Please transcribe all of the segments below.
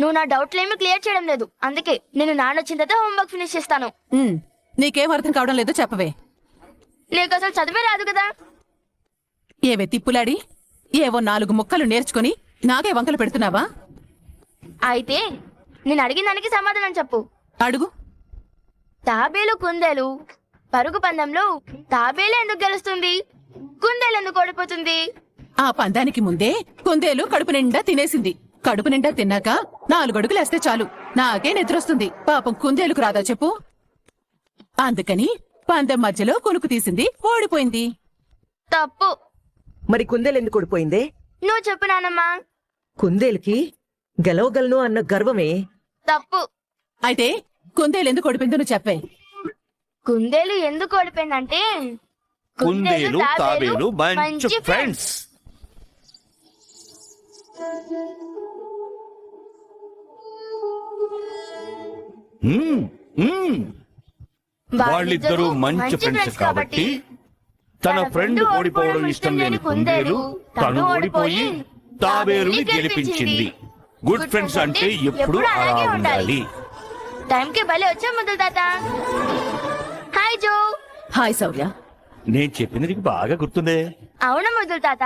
నువ్వు నా డౌట్లేమీ క్లియర్ చేయడం లేదు. అందుకే నేను నాన్నొచ్చిన తర్వాత హోంవర్క్ ఫినిష్ చేస్తాను. నీకేం అర్థం కావడం లేదో చెప్పవే. నీకు అసలు చదివే రాదు కదా. ఏవే తిప్పులాడి, ఏవో 4 ముక్కలు నేర్చుకుని నాకే వంకలు పెడుతున్నావా? అయితే నేను అడిగిన దానికి సమాధానం చెప్పు. అడుగు. తాబేలు కుందేలు పరుగు పందెంలో తాబేలు ఎందుకు గెలుస్తుంది, కుందేలు ఎందుకు ఓడిపోతుంది? ఆ పందానికి ముందే కుందేలు కడుపు నిండా తినేసింది. కడుపు నిండా తిన్నాక 4 అడుగులేస్తే చాలు నాకే నిద్రొస్తుంది. పాపం కుందేలుకు రాదా చెప్పు? అందుకని పందెం మధ్యలో కొనుక్కు తీసింది, ఓడిపోయింది. తప్పు. మరి కుందేలు ఎందుకు ఓడిపోయిందే? నువ్వు చెప్పు నానమ్మా. కుందేలుకి గెలవగలను అన్న గర్వమే. తప్పు. అయితే కుందేలు ఎందుకు ఓడిపోయిందో నువ్వు చెప్పే. కుందేలు ఎందుకు ఓడిపోయిందంటే కుందేలు తాబేలు మంచి ఫ్రెండ్స్. వాళ్ళిద్దరూ మంచి ఫ్రెండ్స్ కాబట్టి తన ఫ్రెండ్ ఓడిపోవడం ఇష్టం లేని కుందేలు తను ఓడిపోయి తాబేలుని గెలిపించింది. గుడ్ ఫ్రెండ్స్ అంటే ఎప్పుడు అలా ఉండాలి. టైంకి భలే వచ్చా ముద్దుల తాత. హాయ్ జో. హాయ్ శౌర్య. నేను చెప్పింది నీకు బాగా గుర్తుందే. అవును ముద్దుల తాత,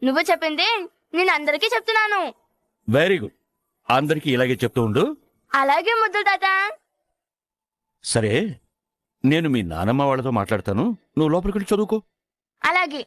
నువ్వు చెప్పింది నేను అందరికీ చెప్తున్నాను. Very good. అందరికి ఇలాగే చెప్తూ ఉండు. అలాగే ముద్దుల తాత. సరే, నేను మీ నానమ్మ వాళ్ళతో మాట్లాడతాను, నువ్వు లోపలికి వెళ్ళి చదువుకో. అలాగే.